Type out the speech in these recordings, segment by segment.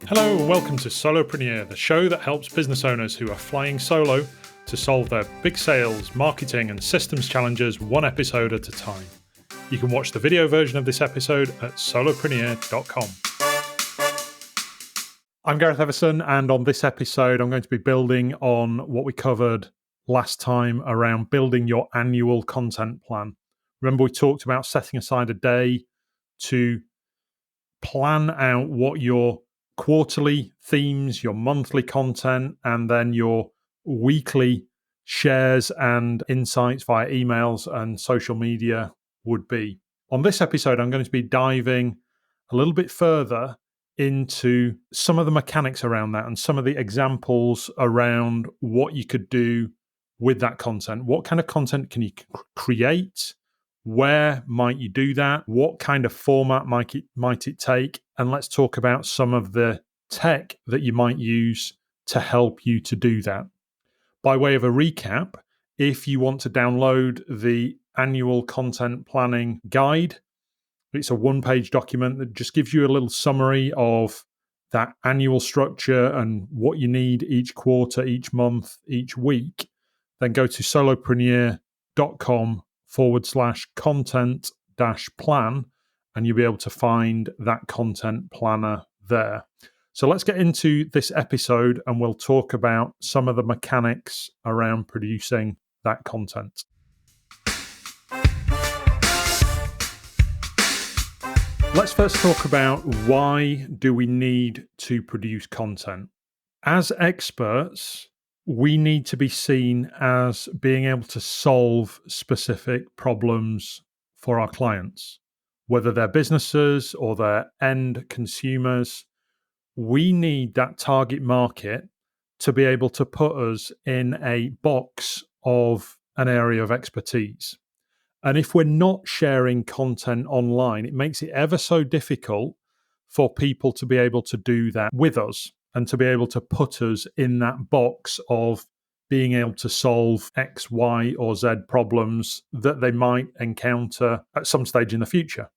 Hello and welcome to Solopreneur, the show that helps business owners who are flying solo to solve their big sales, marketing, and systems challenges one episode at a time. You can watch the video version of this episode at solopreneur.com. I'm Gareth Everson, and on this episode, I'm going to be building on what we covered last time around building your annual content plan. Remember, we talked about setting aside a day to plan out what your quarterly themes, your monthly content, and then your weekly shares and insights via emails and social media would be. On this episode, I'm going to be diving a little bit further into some of the mechanics around that and some of the examples around what you could do with that content. What kind of content can you create? Where might you do that? What kind of format might it take? And let's talk about some of the tech that you might use to help you to do that. By way of a recap, if you want to download the annual content planning guide, it's a one-page document that just gives you a little summary of that annual structure and what you need each quarter, each month, each week. Then go to solopreneur.com/content-plan, and you'll be able to find that content planner there. So let's get into this episode and we'll talk about some of the mechanics around producing that content. Let's first talk about why do we need to produce content. As experts, we need to be seen as being able to solve specific problems for our clients, whether they're businesses or they're end consumers. We need that target market to be able to put us in a box of an area of expertise. And if we're not sharing content online, it makes it ever so difficult for people to be able to do that with us and to be able to put us in that box of being able to solve X, Y, or Z problems that they might encounter at some stage in the future.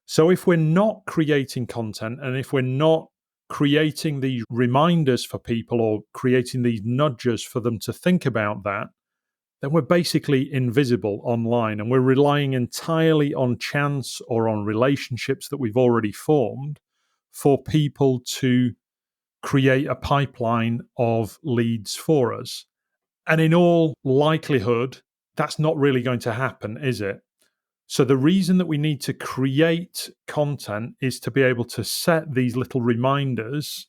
So if we're not creating content and if we're not creating these reminders for people or creating these nudges for them to think about that, then we're basically invisible online and we're relying entirely on chance or on relationships that we've already formed for people to create a pipeline of leads for us. And in all likelihood, that's not really going to happen, is it? So the reason that we need to create content is to be able to set these little reminders,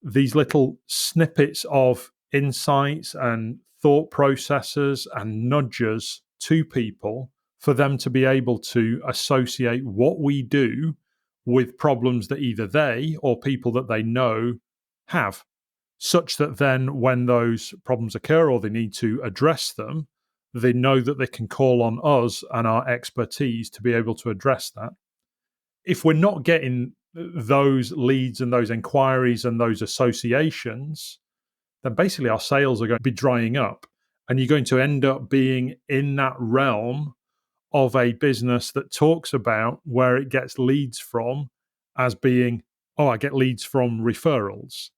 these little snippets of insights and thought processes and nudges to people for them to be able to associate what we do with problems that either they or people that they know have, such that then when those problems occur or they need to address them, they know that they can call on us and our expertise to be able to address that. If we're not getting those leads and those inquiries and those associations, then basically our sales are going to be drying up and you're going to end up being in that realm of a business that talks about where it gets leads from as being, oh, I get leads from referrals.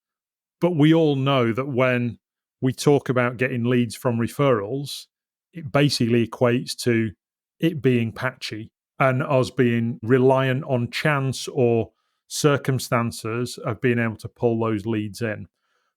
But we all know that when we talk about getting leads from referrals, it basically equates to it being patchy and us being reliant on chance or circumstances of being able to pull those leads in.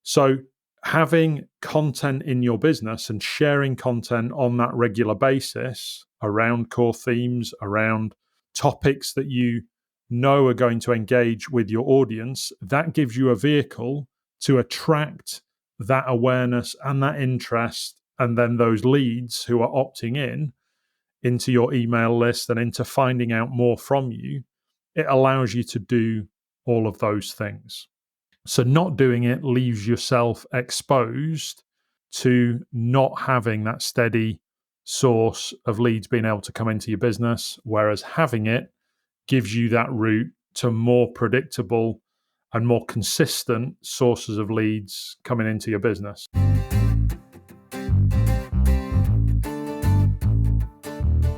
So having content in your business and sharing content on that regular basis around core themes, around topics that you know are going to engage with your audience, that gives you a vehicle to attract that awareness and that interest, and then those leads who are opting in into your email list and into finding out more from you. It allows you to do all of those things. So not doing it leaves yourself exposed to not having that steady source of leads being able to come into your business, whereas having it gives you that route to more predictable and more consistent sources of leads coming into your business.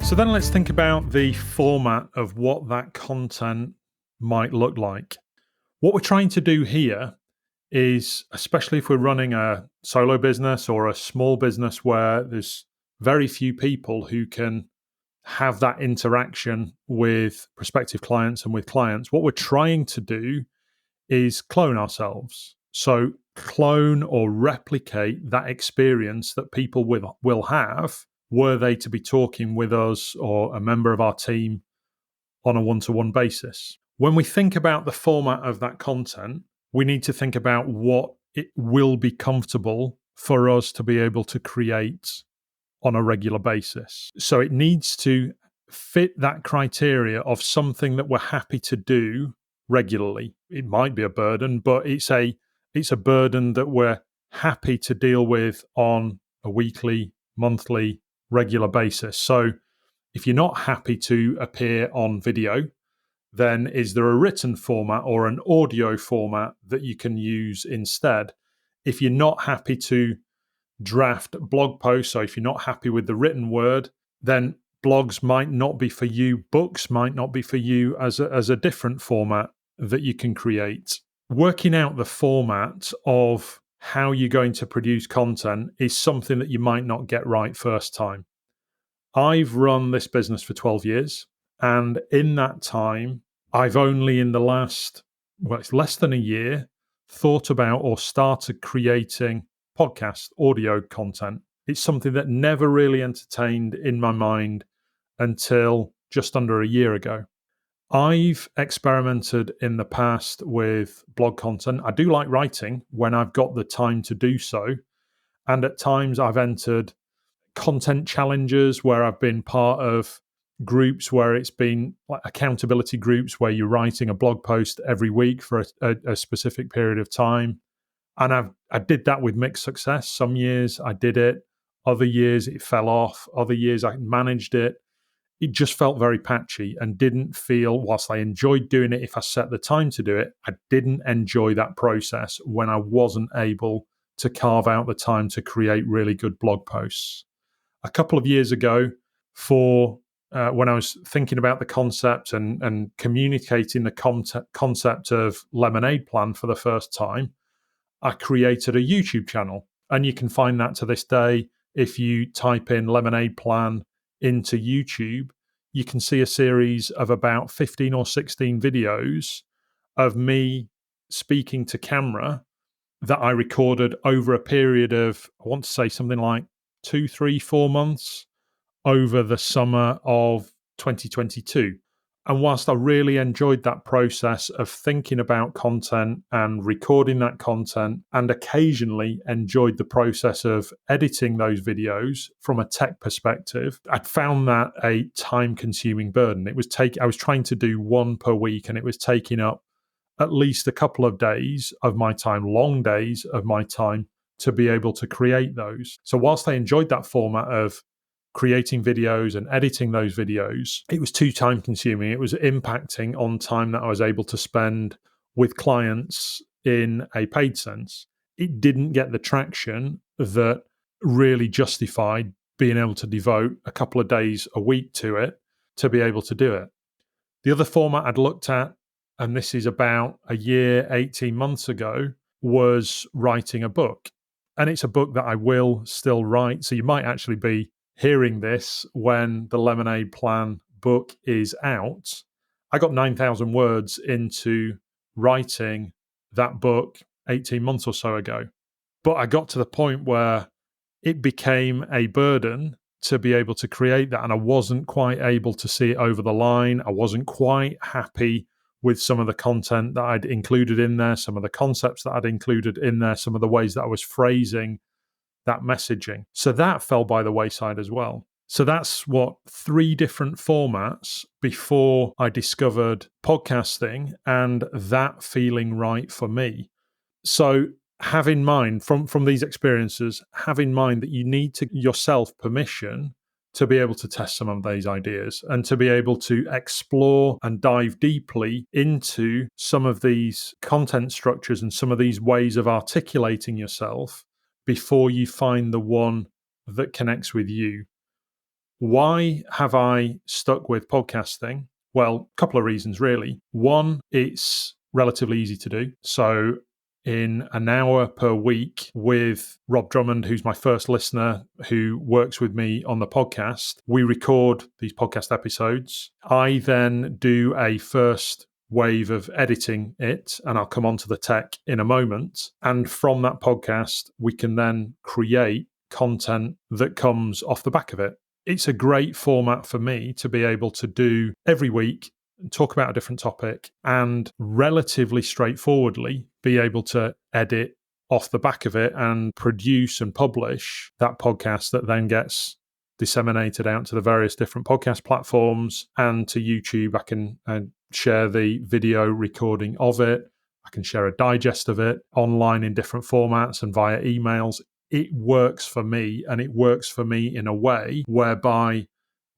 So then let's think about the format of what that content might look like. What we're trying to do here is, especially if we're running a solo business or a small business where there's very few people who can have that interaction with prospective clients and with clients, what we're trying to do is clone ourselves. So clone or replicate that experience that people will have were they to be talking with us or a member of our team on a one-to-one basis. When we think about the format of that content, we need to think about what it will be comfortable for us to be able to create on a regular basis. So it needs to fit that criteria of something that we're happy to do regularly. It might be a burden, but it's a burden that we're happy to deal with on a weekly, monthly, regular basis. So if you're not happy to appear on video, then is there a written format or an audio format that you can use instead? If you're not happy to draft blog posts, so if you're not happy with the written word, then blogs might not be for you, books might not be for you as a different format that you can create. Working out the format of how you're going to produce content is something that you might not get right first time. I've run this business for 12 years, and in that time, I've only in the last, well, it's less than a year, thought about or started creating podcast audio content. It's something that never really entertained in my mind until just under a year ago. I've experimented in the past with blog content. I do like writing when I've got the time to do so. And at times I've entered content challenges where I've been part of groups where it's been like accountability groups where you're writing a blog post every week for a specific period of time. And I did that with mixed success. Some years I did it, other years it fell off, other years I managed it. It just felt very patchy and didn't feel, whilst I enjoyed doing it if I set the time to do it, I didn't enjoy that process when I wasn't able to carve out the time to create really good blog posts. A couple of years ago, for when I was thinking about the concept and communicating the concept of Lemonade Plan for the first time, I created a YouTube channel. And you can find that to this day. If you type in Lemonade Plan into YouTube, you can see a series of about 15 or 16 videos of me speaking to camera that I recorded over a period of, I want to say something like 2, 3, 4 months over the summer of 2022. And whilst I really enjoyed that process of thinking about content and recording that content, and occasionally enjoyed the process of editing those videos from a tech perspective, I'd found that a time-consuming burden. I was trying to do one per week, and it was taking up at least a couple of days of my time, long days of my time, to be able to create those. So whilst I enjoyed that format of creating videos and editing those videos, it was too time consuming. It was impacting on time that I was able to spend with clients in a paid sense. It didn't get the traction that really justified being able to devote a couple of days a week to it to be able to do it. The other format I'd looked at, and this is about a year, 18 months ago, was writing a book. And it's a book that I will still write. So you might actually be hearing this when the Lemonade Plan book is out. I got 9,000 words into writing that book 18 months or so ago. But I got to the point where it became a burden to be able to create that. And I wasn't quite able to see it over the line. I wasn't quite happy with some of the content that I'd included in there, some of the concepts that I'd included in there, some of the ways that I was phrasing that messaging. So that fell by the wayside as well. So that's 3 different formats before I discovered podcasting and that feeling right for me. So have in mind from these experiences, have in mind that you need to yourself permission to be able to test some of these ideas and to be able to explore and dive deeply into some of these content structures and some of these ways of articulating yourself before you find the one that connects with you. Why have I stuck with podcasting? Well, a couple of reasons, really. One, it's relatively easy to do. So in an hour per week with Rob Drummond, who's my first listener, who works with me on the podcast, we record these podcast episodes. I then do a first wave of editing it, and I'll come on to the tech in a moment. And from that podcast, we can then create content that comes off the back of it. It's a great format for me to be able to do every week, talk about a different topic, and relatively straightforwardly be able to edit off the back of it and produce and publish that podcast that then gets disseminated out to the various different podcast platforms and to YouTube. I can share the video recording of it. I can share a digest of it online in different formats and via emails. It works for me, and it works for me in a way whereby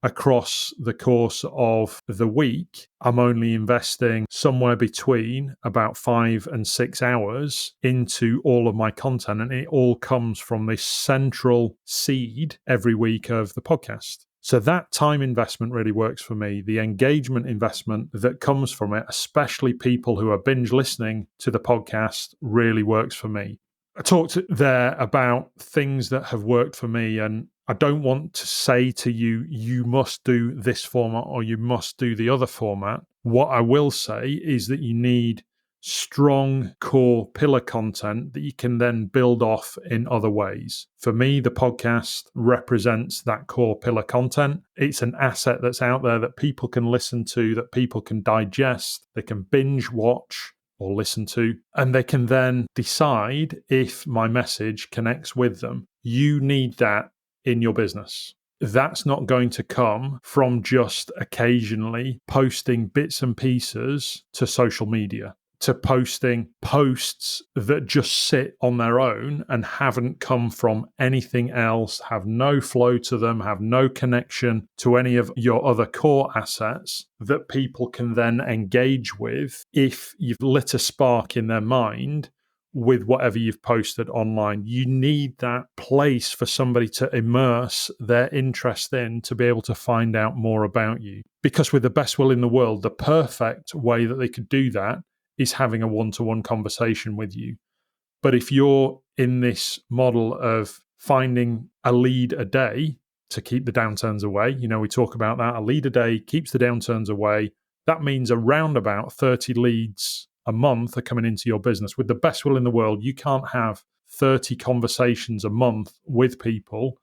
across the course of the week, I'm only investing somewhere between about 5 and 6 hours into all of my content. And it all comes from this central seed every week of the podcast. So that time investment really works for me. The engagement investment that comes from it, especially people who are binge listening to the podcast, really works for me. I talked there about things that have worked for me, and I don't want to say to you, you must do this format or you must do the other format. What I will say is that you need strong core pillar content that you can then build off in other ways. For me, the podcast represents that core pillar content. It's an asset that's out there that people can listen to, that people can digest, they can binge watch or listen to, and they can then decide if my message connects with them. You need that in your business. That's not going to come from just occasionally posting bits and pieces to social media, to posting posts that just sit on their own and haven't come from anything else, have no flow to them, have no connection to any of your other core assets that people can then engage with if you've lit a spark in their mind with whatever you've posted online. You need that place for somebody to immerse their interest in to be able to find out more about you. Because with the best will in the world, the perfect way that they could do that is having a one-to-one conversation with you. But if you're in this model of finding a lead a day to keep the downturns away, we talk about that, a lead a day keeps the downturns away. That means around about 30 leads a month are coming into your business. With the best will in the world, you can't have 30 conversations a month with people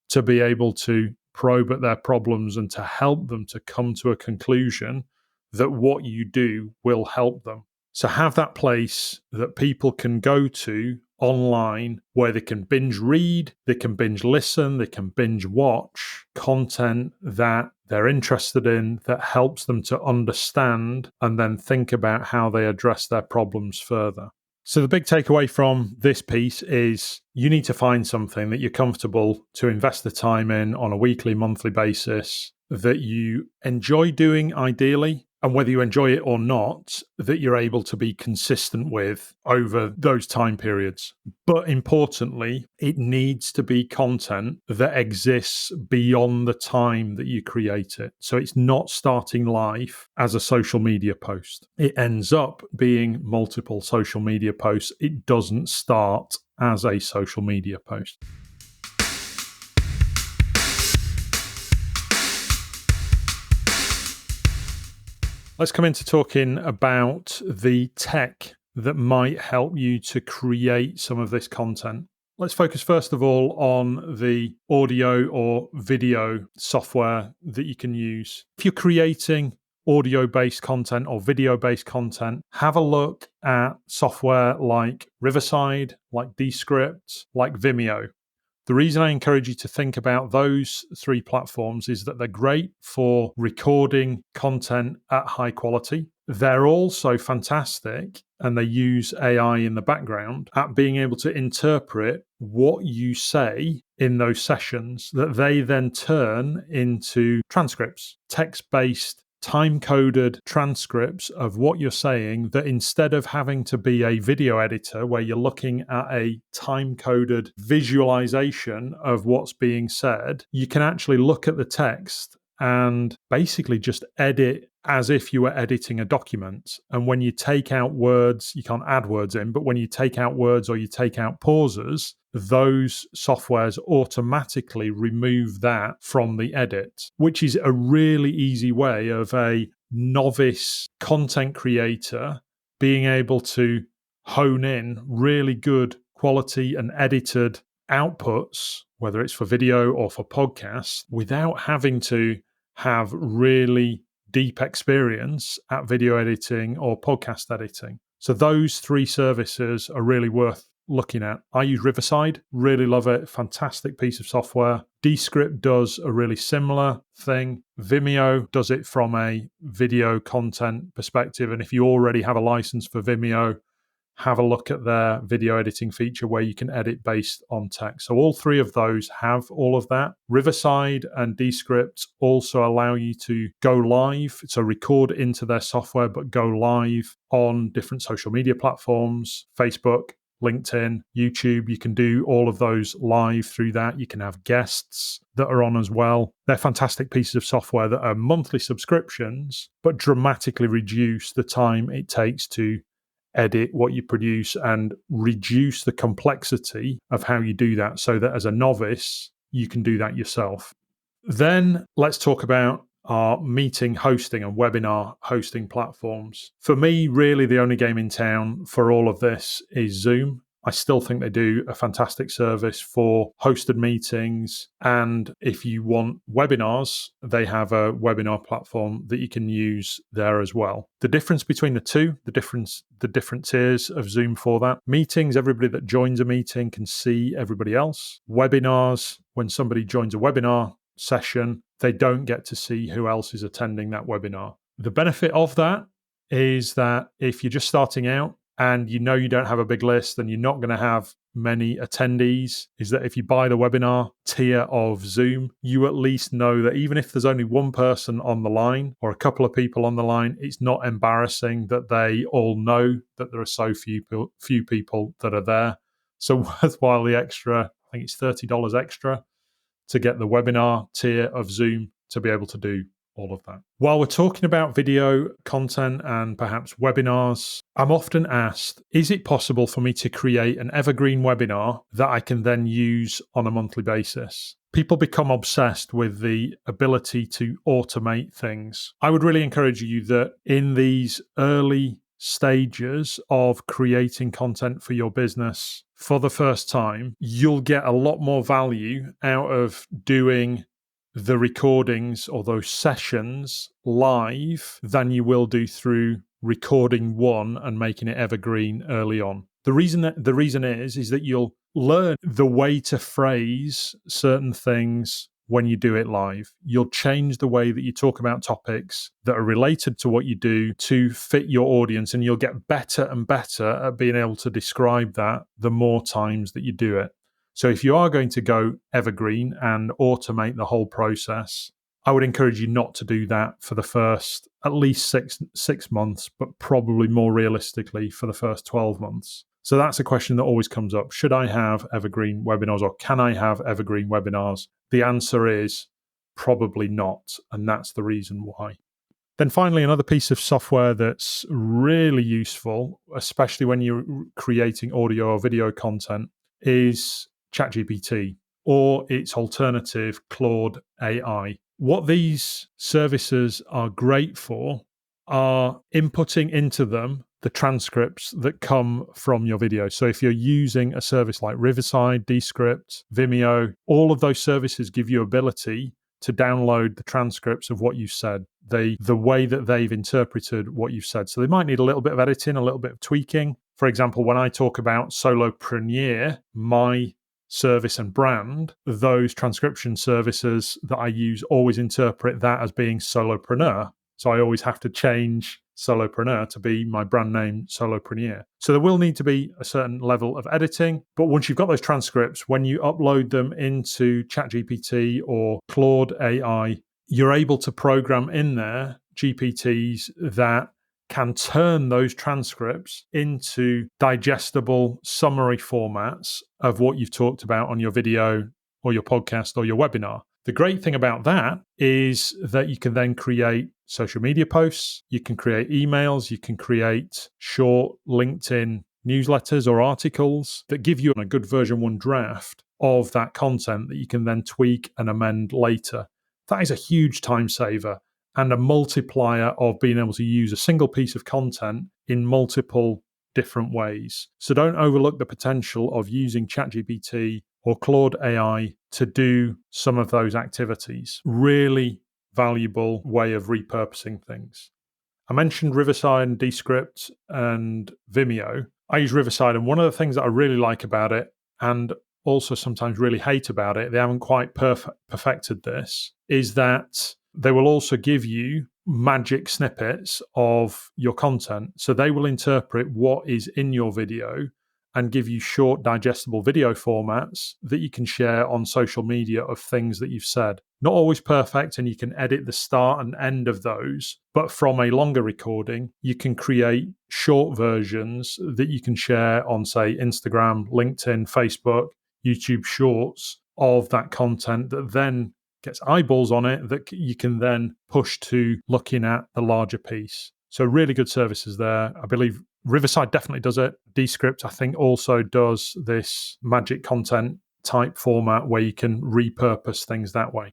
to be able to probe at their problems and to help them to come to a conclusion that what you do will help them. So have that place that people can go to online where they can binge read, they can binge listen, they can binge watch content that they're interested in, that helps them to understand and then think about how they address their problems further. So the big takeaway from this piece is you need to find something that you're comfortable to invest the time in on a weekly, monthly basis, that you enjoy doing ideally, and whether you enjoy it or not, that you're able to be consistent with over those time periods. But importantly, it needs to be content that exists beyond the time that you create it. So it's not starting life as a social media post. It ends up being multiple social media posts. It doesn't start as a social media post. Let's come into talking about the tech that might help you to create some of this content. Let's focus first of all on the audio or video software that you can use. If you're creating audio-based content or video-based content, have a look at software like Riverside, like Descript, like Vimeo. The reason I encourage you to think about those three platforms is that they're great for recording content at high quality. They're also fantastic, and they use AI in the background at being able to interpret what you say in those sessions that they then turn into transcripts, text-based, time-coded transcripts of what you're saying, that instead of having to be a video editor where you're looking at a time-coded visualization of what's being said, you can actually look at the text and basically just edit as if you were editing a document. And when you take out words, you can't add words in, but when you take out words or you take out pauses, those softwares automatically remove that from the edit, which is a really easy way of a novice content creator being able to hone in really good quality and edited outputs, whether it's for video or for podcasts, without having to have really deep experience at video editing or podcast editing. So those three services are really worth looking at. I use Riverside, really love it, fantastic piece of software. Descript does a really similar thing. Vimeo does it from a video content perspective, and if you already have a license for Vimeo, have a look at their video editing feature where you can edit based on text. So all three of those have all of that. Riverside and Descript also allow you to go live, so record into their software, but go live on different social media platforms, Facebook, LinkedIn, YouTube. You can do all of those live through that. You can have guests that are on as well. They're fantastic pieces of software that are monthly subscriptions, but dramatically reduce the time it takes to edit what you produce and reduce the complexity of how you do that, so that as a novice, you can do that yourself. Then let's talk about our meeting hosting and webinar hosting platforms. For me, really the only game in town for all of this is Zoom. I still think they do a fantastic service for hosted meetings. And if you want webinars, they have a webinar platform that you can use there as well. The difference between the two, the different tiers of Zoom for that. Meetings, everybody that joins a meeting can see everybody else. Webinars, when somebody joins a webinar session, they don't get to see who else is attending that webinar. The benefit of that is that if you're just starting out, and you know you don't have a big list and you're not going to have many attendees, is that if you buy the webinar tier of Zoom, you at least know that even if there's only one person on the line or a couple of people on the line, it's not embarrassing that they all know that there are so few people that are there. So worthwhile the extra, I think it's $30 extra to get the webinar tier of Zoom to be able to do all of that. While we're talking about video content and perhaps webinars, I'm often asked, is it possible for me to create an evergreen webinar that I can then use on a monthly basis? People become obsessed with the ability to automate things. I would really encourage you that in these early stages of creating content for your business for the first time, you'll get a lot more value out of doing the recordings or those sessions live than you will do through recording one and making it evergreen early on. The reason is that you'll learn the way to phrase certain things when you do it live. You'll change the way that you talk about topics that are related to what you do to fit your audience, and you'll get better and better at being able to describe that the more times that you do it. So if you are going to go evergreen and automate the whole process, I would encourage you not to do that for the first at least six months, but probably more realistically for the first 12 months. So that's a question that always comes up. Should I have evergreen webinars, or can I have evergreen webinars? The answer is probably not, and that's the reason why. Then finally, another piece of software that's really useful, especially when you're creating audio or video content, is ChatGPT or its alternative, Claude AI. What these services are great for are inputting into them the transcripts that come from your video. So if you're using a service like Riverside, Descript, Vimeo, all of those services give you ability to download the transcripts of what you said, the way that they've interpreted what you've said. So they might need a little bit of editing, a little bit of tweaking. For example, when I talk about solopreneur, my service and brand, those transcription services that I use always interpret that as being solopreneur. So I always have to change solopreneur to be my brand name, solopreneur. So there will need to be a certain level of editing. But once you've got those transcripts, when you upload them into ChatGPT or Claude AI, you're able to program in there GPTs that can turn those transcripts into digestible summary formats of what you've talked about on your video or your podcast or your webinar. The great thing about that is that you can then create social media posts, you can create emails, you can create short LinkedIn newsletters or articles that give you a good version 1 draft of that content that you can then tweak and amend later. That is a huge time saver and a multiplier of being able to use a single piece of content in multiple different ways. So don't overlook the potential of using ChatGPT or Claude AI to do some of those activities. Really valuable way of repurposing things. I mentioned Riverside and Descript and Vimeo. I use Riverside, and one of the things that I really like about it, and also sometimes really hate about it, they haven't quite perfected this, is that they will also give you magic snippets of your content. So they will interpret what is in your video and give you short, digestible video formats that you can share on social media of things that you've said. Not always perfect, and you can edit the start and end of those, but from a longer recording, you can create short versions that you can share on, say, Instagram, LinkedIn, Facebook, YouTube Shorts of that content that then gets eyeballs on it that you can then push to looking at the larger piece. So really good services there. I believe Riverside definitely does it. Descript, I think, also does this magic content type format where you can repurpose things that way.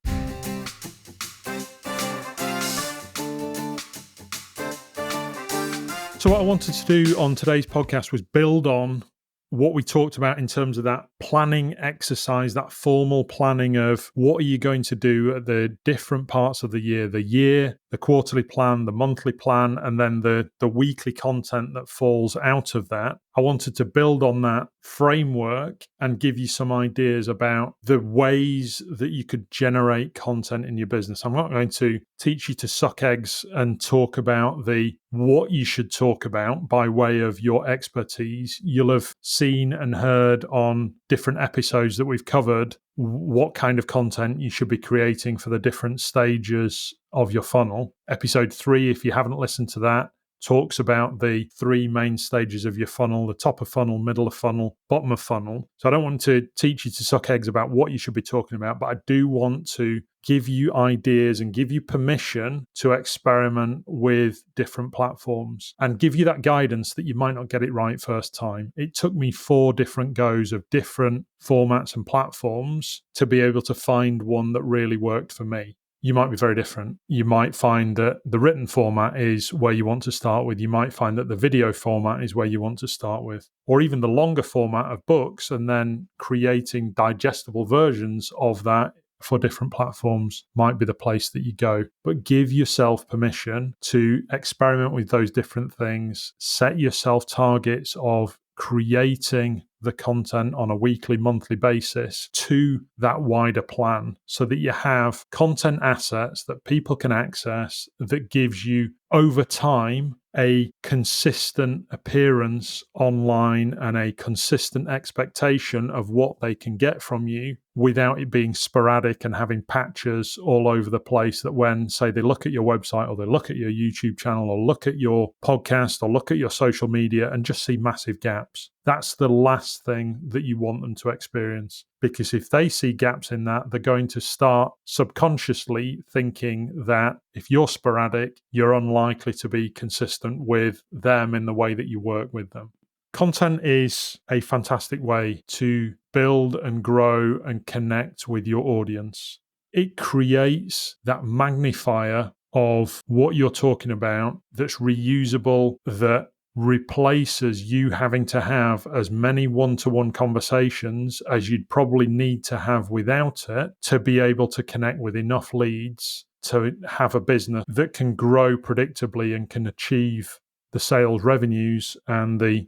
So what I wanted to do on today's podcast was build on what we talked about in terms of that planning exercise, that formal planning of what are you going to do at the different parts of the year, the quarterly plan, the monthly plan, and then the weekly content that falls out of that. I wanted to build on that framework and give you some ideas about the ways that you could generate content in your business. I'm not going to teach you to suck eggs and talk about what you should talk about by way of your expertise. You'll have seen and heard on different episodes that we've covered what kind of content you should be creating for the different stages of your funnel. Episode 3, if you haven't listened to that, talks about the 3 main stages of your funnel: the top of funnel, middle of funnel, bottom of funnel. So I don't want to teach you to suck eggs about what you should be talking about, but I do want to give you ideas and give you permission to experiment with different platforms and give you that guidance that you might not get it right first time. It took me 4 different goes of different formats and platforms to be able to find one that really worked for me. You might be very different. You might find that the written format is where you want to start with. You might find that the video format is where you want to start with, or even the longer format of books, and then creating digestible versions of that for different platforms might be the place that you go. But give yourself permission to experiment with those different things. Set yourself targets of creating the content on a weekly, monthly basis to that wider plan so that you have content assets that people can access that gives you over time a consistent appearance online and a consistent expectation of what they can get from you without it being sporadic and having patches all over the place that when, say, they look at your website or they look at your YouTube channel or look at your podcast or look at your social media and just see massive gaps. That's the last thing that you want them to experience, because if they see gaps in that, they're going to start subconsciously thinking that if you're sporadic, you're unlikely to be consistent with them in the way that you work with them. Content is a fantastic way to build and grow and connect with your audience. It creates that magnifier of what you're talking about that's reusable, that replaces you having to have as many one-to-one conversations as you'd probably need to have without it to be able to connect with enough leads to have a business that can grow predictably and can achieve the sales revenues and the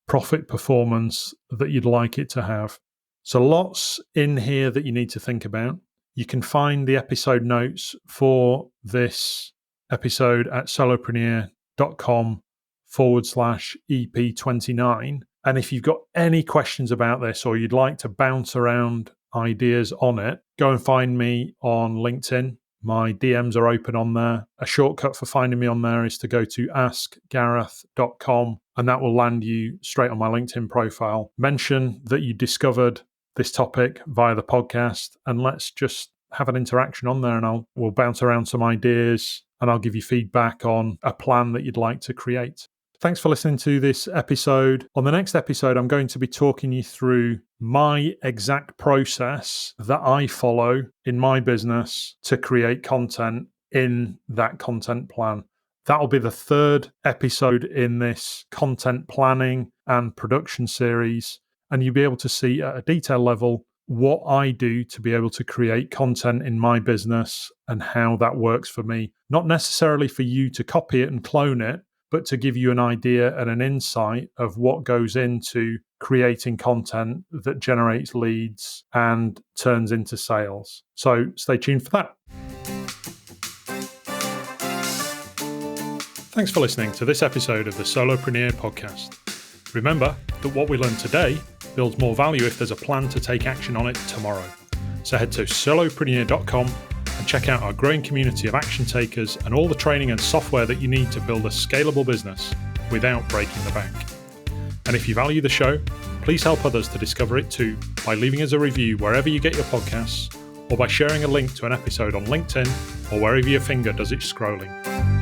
profit performance that you'd like it to have. So lots in here that you need to think about. You can find the episode notes for this episode at solopreneur.com/EP29. And if you've got any questions about this or you'd like to bounce around ideas on it, go and find me on LinkedIn. My DMs are open on there. A shortcut for finding me on there is to go to askgareth.com, and that will land you straight on my LinkedIn profile. Mention that you discovered this topic via the podcast, and let's just have an interaction on there, and we'll bounce around some ideas, and I'll give you feedback on a plan that you'd like to create. Thanks for listening to this episode. On the next episode, I'm going to be talking you through my exact process that I follow in my business to create content in that content plan. That'll be the third episode in this content planning and production series, and you'll be able to see at a detail level what I do to be able to create content in my business and how that works for me. Not necessarily for you to copy it and clone it, but to give you an idea and an insight of what goes into creating content that generates leads and turns into sales. So stay tuned for that. Thanks for listening to this episode of the Solopreneur Podcast. Remember that what we learned today builds more value if there's a plan to take action on it tomorrow. So head to solopreneur.com and check out our growing community of action takers and all the training and software that you need to build a scalable business without breaking the bank. And if you value the show, please help others to discover it too by leaving us a review wherever you get your podcasts, or by sharing a link to an episode on LinkedIn or wherever your finger does its scrolling.